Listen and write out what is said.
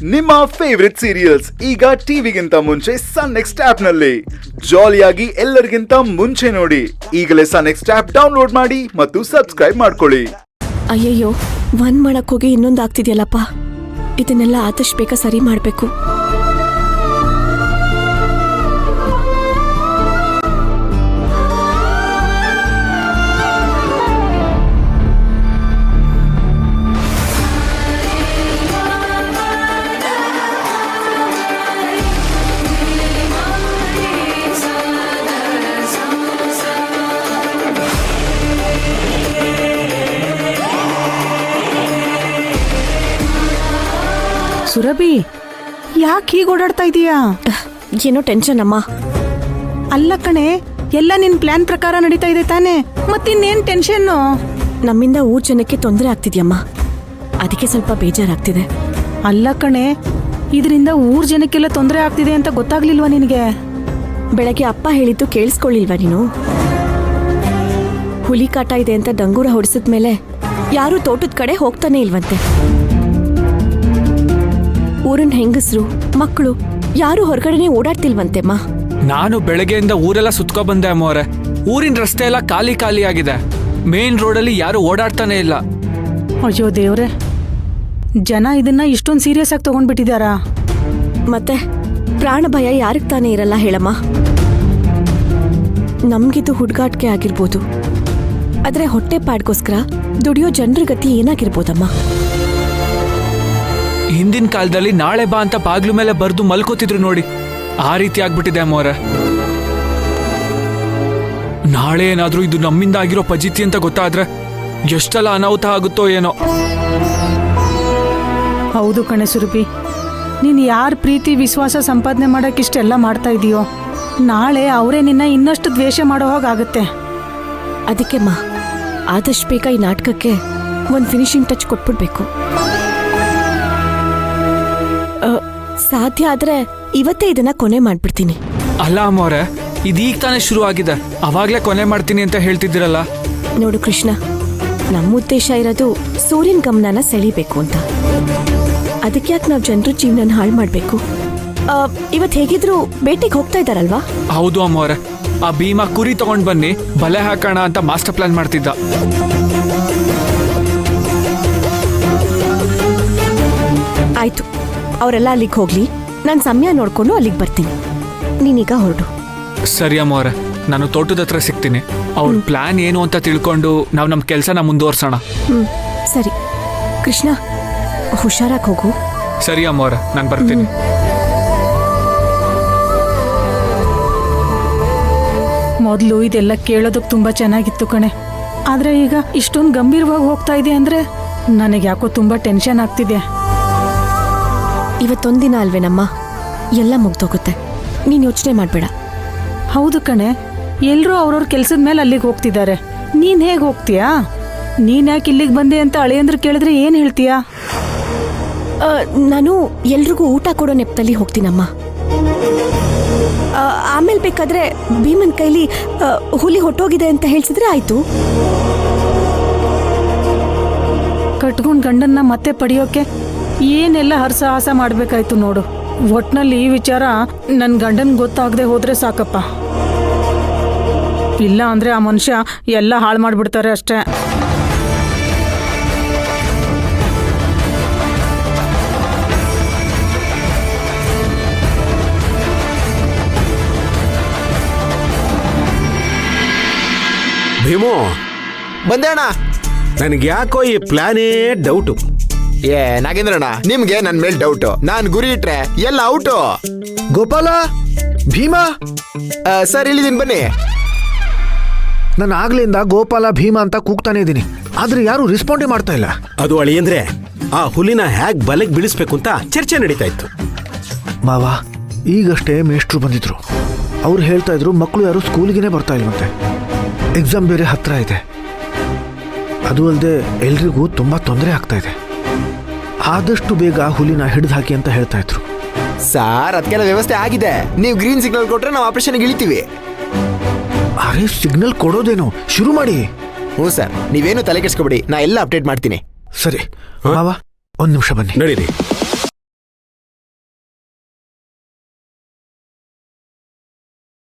ನಿಮ್ಮ favourite serials ಈಗ ಟಿವಿಗಿಂತ ಮುಂಚೆ ಸನ್ ನೆಕ್ಸ್ಟ್ ಆಪ್ ನಲ್ಲಿ ಜಾಲಿಯಾಗಿ ಎಲ್ಲರಿಗಿಂತ ಮುಂಚೆ ನೋಡಿ. ಈಗಲೇ ಸನ್ ನೆಕ್ಸ್ಟ್ ಆಪ್ ಡೌನ್ಲೋಡ್ ಮಾಡಿ ಮತ್ತು ಸಬ್ಸ್ಕ್ರೈಬ್ ಮಾಡ್ಕೊಳ್ಳಿ. ಅಯ್ಯಯ್ಯೋ, ಒಂದ್ ಮಾಡಕ್ ಹೋಗಿ ಇನ್ನೊಂದು ಆಗ್ತಿದ್ಯಲ್ಲಪ್ಪ. ಇದನ್ನೆಲ್ಲ ಆದಷ್ಟು ಬೇಗ ಸರಿ ಮಾಡ್ಬೇಕು. ಸುರಭಿ, ಯಾಕೆ ಹೀಗೆ ಓಡಾಡ್ತಾ ಇದೀಯಾ? ಏನೋ ಟೆನ್ಷನ್ ಅಮ್ಮ. ಅಲ್ಲ ಕಣೆ, ಎಲ್ಲ ನಿನ್ ಪ್ಲಾನ್ ಪ್ರಕಾರ ನಡೀತಾ ಇದೆ ತಾನೆ, ಮತ್ತಿನ್ನೇನ್ ಟೆನ್ಷನ್ನು? ನಮ್ಮಿಂದ ಊರ್ ಜನಕ್ಕೆ ತೊಂದರೆ ಆಗ್ತಿದ್ಯಮ್ಮ, ಅದಕ್ಕೆ ಸ್ವಲ್ಪ ಬೇಜಾರಾಗ್ತಿದೆ. ಅಲ್ಲ ಕಣೆ, ಇದರಿಂದ ಊರ್ ಜನಕ್ಕೆಲ್ಲ ತೊಂದರೆ ಆಗ್ತಿದೆ ಅಂತ ಗೊತ್ತಾಗ್ಲಿಲ್ವಾ ನಿನಗೆ? ಬೆಳಗ್ಗೆ ಅಪ್ಪ ಹೇಳಿದ್ದು ಕೇಳಿಸ್ಕೊಳ್ಳಿಲ್ವಾ ನೀನು? ಹುಲಿ ಕಾಟ ಇದೆ ಅಂತ ಡಂಗೂರ ಹೊಡಿಸಿದ್ಮೇಲೆ ಯಾರು ತೋಟದ ಕಡೆ ಹೋಗ್ತಾನೆ ಇಲ್ವಂತೆ. ಊರಿನ ಹೆಂಗಸರು ಮಕ್ಕಳು ಯಾರು ಹೊರಗಡೆನೆ ಓಡಾಡ್ತಿಲ್ವಂತೆಮ್ಮ. ನಾನು ಬೆಳಗ್ಗೆಯಿಂದ ಊರೆಲ್ಲ ಸುತ್ಕೊ ಬಂದೆ ಅಮ್ಮವ್ರೆ. ಊರಿನ ರಸ್ತೆ ಎಲ್ಲ ಖಾಲಿ ಖಾಲಿ ಆಗಿದೆ. ಮೇನ್ ರೋಡಲ್ಲಿ ಯಾರು ಓಡಾಡ್ತಾನೆ ಇಲ್ಲ. ಅಯ್ಯೋ ದೇವ್ರೆ, ಜನ ಇದನ್ನ ಇಷ್ಟೊಂದು ಸೀರಿಯಸ್ ಆಗಿ ತಗೊಂಡ್ಬಿಟ್ಟಿದಾರಾ? ಮತ್ತೆ ಪ್ರಾಣ ಭಯ ಯಾರಿಗ್ ತಾನೇ ಇರಲ್ಲ ಹೇಳಮ್ಮ. ನಮ್ಗಿದು ಹುಡುಗಾಟಿಕೆ ಆಗಿರ್ಬೋದು, ಆದ್ರೆ ಹೊಟ್ಟೆ ಪಾಡ್ಗೋಸ್ಕರ ದುಡಿಯೋ ಜನರ ಗತಿ ಏನಾಗಿರ್ಬೋದಮ್ಮ? ಹಿಂದಿನ ಕಾಲದಲ್ಲಿ ನಾಳೆ ಬಾ ಅಂತ ಬಾಗ್ಲು ಮೇಲೆ ಬರ್ದು ಮಲ್ಕೋತಿದ್ರು ನೋಡಿ, ಆ ರೀತಿ ಆಗ್ಬಿಟ್ಟಿದೆ ಅಮ್ಮವ್ರೆ. ನಾಳೆ ಏನಾದ್ರೂ ಇದು ನಮ್ಮಿಂದ ಆಗಿರೋ ಪಜಿತಿ ಅಂತ ಗೊತ್ತಾದ್ರೆ ಎಷ್ಟೆಲ್ಲ ಅನಾಹುತ ಆಗುತ್ತೋ ಏನೋ. ಹೌದು ಕಣೆ ಸುರಭಿ, ನೀನ್ ಯಾರ ಪ್ರೀತಿ ವಿಶ್ವಾಸ ಸಂಪಾದನೆ ಮಾಡಕ್ ಇಷ್ಟೆಲ್ಲ ಮಾಡ್ತಾ ಇದೀಯೋ, ನಾಳೆ ಅವರೇ ನಿನ್ನ ಇನ್ನಷ್ಟು ದ್ವೇಷ ಮಾಡೋ ಹಾಗಾಗುತ್ತೆ. ಅದಕ್ಕೆಮ್ಮ ಆದಷ್ಟು ಬೇಗ ಈ ನಾಟಕಕ್ಕೆ ಒಂದು ಫಿನಿಶಿಂಗ್ ಟಚ್ ಕೊಟ್ಬಿಡ್ಬೇಕು. ಸಾಧ್ಯ ಆದ್ರೆ ಇವತ್ತೇ ಇದನ್ನ ಕೊನೆ ಮಾಡ್ಬಿಡ್ತೀನಿ. ಅಲ್ಲ ಅಮ್ಮವ್ರೆ, ಇದೀಗ ತಾನೇ ಶುರು ಆಗಿದೆ, ಅವಾಗ್ಲೇ ಕೊನೆ ಮಾಡ್ತೀನಿ ಅಂತ ಹೇಳ್ತಿದ್ದೀರಲ್ಲ. ನೋಡು ಕೃಷ್ಣ, ನಮ್ಮ ಉದ್ದೇಶ ಇರೋದು ಸೂರ್ಯನ ಗಮನನ ಸೆಳಿಬೇಕು ಅಂತ. ಅದಕ್ಕೆ ಯಾಕೆ ನಾವು ಜನರ ಜೀವನ ಹಾಳು ಮಾಡ್ಬೇಕು? ಇವತ್ತು ಹೇಗಿದ್ರು ಬೇಟೆಗೆ ಹೋಗ್ತಾ ಇದ್ದಾರಲ್ವಾ? ಹೌದು ಅಮ್ಮವ್ರೆ, ಆ ಭೀಮಾ ಕುರಿ ತಗೊಂಡ್ ಬನ್ನಿ ಬಲೆ ಹಾಕೋಣ ಅಂತ ಮಾಸ್ಟರ್ ಪ್ಲಾನ್ ಮಾಡ್ತಿದ್ದ. ಆಯ್ತು, ಅವರೆಲ್ಲ ಅಲ್ಲಿಗೆ ಹೋಗ್ಲಿ, ನಾನು ಸಮಯ ನೋಡ್ಕೊಂಡು ಅಲ್ಲಿಗೆ ಬರ್ತೀನಿ. ನೀನೀಗ ಹೊರಡು. ಸರಿ ಅಮ್ಮವ್ರೆ, ನಾನು ತೋಟದ ಹತ್ರ ಸಿಗ್ತೀನಿ. ಅವ್ರ ಪ್ಲಾನ್ ಏನು ಅಂತ ತಿಳ್ಕೊಂಡು ನಾವು ನಮ್ಮ ಕೆಲಸನ ಮುಂದುವರ್ಸೋಣ. ಸರಿ ಕೃಷ್ಣ, ಹುಷಾರಾಗಿ ಹೋಗು. ಸರಿ ಅಮ್ಮವ್ರೆ, ನಾನು ಬರ್ತೀನಿ. ಮೊದಲು ಇದೆಲ್ಲ ಕೇಳೋದಕ್ಕೆ ತುಂಬಾ ಚೆನ್ನಾಗಿತ್ತು ಕಣೆ, ಆದ್ರೆ ಈಗ ಇಷ್ಟೊಂದು ಗಂಭೀರವಾಗಿ ಹೋಗ್ತಾ ಇದೆ ಅಂದ್ರೆ ನನಗೆ ಯಾಕೋ ತುಂಬಾ ಟೆನ್ಷನ್ ಆಗ್ತಿದೆ. ಇವತ್ತೊಂದಿನ ಅಲ್ವೇನಮ್ಮ, ಎಲ್ಲ ಮುಗ್ದೋಗುತ್ತೆ, ನೀನು ಯೋಚನೆ ಮಾಡಬೇಡ. ಹೌದು ಕಣೆ, ಎಲ್ಲರೂ ಅವ್ರವ್ರ ಕೆಲ್ಸದ ಮೇಲೆ ಅಲ್ಲಿಗೆ ಹೋಗ್ತಿದ್ದಾರೆ. ನೀನ್ ಹೇಗೆ ಹೋಗ್ತೀಯಾ? ನೀನ್ ಯಾಕೆ ಇಲ್ಲಿಗೆ ಬಂದೆ ಅಂತ ಅಳಿಯಂದ್ರು ಕೇಳಿದ್ರೆ ಏನ್ ಹೇಳ್ತೀಯಾ? ನಾನು ಎಲ್ರಿಗೂ ಊಟ ಕೊಡೋ ನೆಪದಲ್ಲಿ ಹೋಗ್ತೀನಮ್ಮ. ಆಮೇಲೆ ಬೇಕಾದ್ರೆ ಭೀಮನ್ ಕೈಲಿ ಹುಲಿ ಹೊಟ್ಟೋಗಿದೆ ಅಂತ ಹೇಳ್ಸಿದ್ರೆ ಆಯ್ತು. ಕಟ್ಕೊಂಡ್ ಗಂಡನ್ನ ಮತ್ತೆ ಪಡೆಯೋಕೆ ಏನೆಲ್ಲ ಹರಸಾಹಸ ಮಾಡ್ಬೇಕಾಯ್ತು ನೋಡು. ಒಟ್ನಲ್ಲಿ ಈ ವಿಚಾರ ನನ್ ಗಂಡನ್ ಗೊತ್ತಾಗದೆ ಹೋದ್ರೆ ಸಾಕಪ್ಪ. ಇಲ್ಲ ಅಂದ್ರೆ ಆ ಮನುಷ್ಯ ಎಲ್ಲ ಹಾಳು ಮಾಡ್ಬಿಡ್ತಾರೆ ಅಷ್ಟೇ. ಭೀಮು, ಬಂದೆ ಅಣ್ಣ. ನನಗೆ ಯಾಕೋ ಈ ಪ್ಲಾನೇ ಡೌಟು. ನಾಗೇಂದ್ರಣ್ಣ, ನಿಮ್ಗೆ ನನ್ ಮೇಲ್ ಡೌಟ್. ನಾನ್ ಗುರಿ ಇಟ್ರೆ ಎಲ್ಲ ಔಟು. ಗೋಪಾಲ, ಭೀಮಾ ಸರ್ ಇಲ್ಲಿದ್ದೀನಿ, ಬನ್ನಿ. ನಾನು ಆಗ್ಲಿಂದ ಗೋಪಾಲ ಭೀಮಾ ಅಂತ ಕೂಗ್ತಾನೆ ಇದ್ದೀನಿ, ಆದ್ರೆ ಯಾರು ರೆಸ್ಪಾಂಡೇ ಮಾಡ್ತಾ ಇಲ್ಲ. ಅದು ಅಳಿಯಂದ್ರೆ ಆ ಹುಲಿನ ಹ್ಯಾಗ್ ಬಲೆಗೆ ಬೀಳಿಸ್ಬೇಕು ಅಂತ ಚರ್ಚೆ ನಡೀತಾ ಇತ್ತು. ಮಾವ, ಈಗಷ್ಟೇ ಮೇಷ್ಟ್ರು ಬಂದಿದ್ರು. ಅವ್ರು ಹೇಳ್ತಾ ಇದ್ರು ಮಕ್ಕಳು ಯಾರು ಸ್ಕೂಲ್ಗೇನೆ ಬರ್ತಾ ಇಲ್ವಂತೆ, ಎಕ್ಸಾಮ್ ಬೇರೆ ಹತ್ರ ಇದೆ. ಅದು ಅಲ್ಲದೆ ಎಲ್ರಿಗೂ ತುಂಬಾ ತೊಂದರೆ ಆಗ್ತಾ ಇದೆ. ಆದಷ್ಟು ಬೇಗ ಹುಲಿನ ಹಿಡಿದು ಹಾಕಿ ಅಂತ ಹೇಳ್ತಾ ಇದ್ರು. ಸಾರ್, ಅದಕ್ಕೆಲ್ಲ ವ್ಯವಸ್ಥೆ ಆಗಿದೆ. ನೀವು ಗ್ರೀನ್ ಸಿಗ್ನಲ್ ಕೊಟ್ರೆ ನಾವು ಆಪರೇಷನ್ಗೆ ಇಳಿತೀವಿ. ಅರೆ, ಸಿಗ್ನಲ್ ಕೊಡೋದೇನು, ಶುರು ಮಾಡಿ. ಹ್ಞೂ ಸರ್, ನೀವೇನು ತಲೆ ಕೆಡಿಸ್ಕೊಬೇಡಿ, ನಾ ಎಲ್ಲ ಅಪ್ಡೇಟ್ ಮಾಡ್ತೀನಿ. ಸರಿ ಮಾವ, 1 ನಿಮಿಷ ಬನ್ನಿ. ನಡೀರಿ.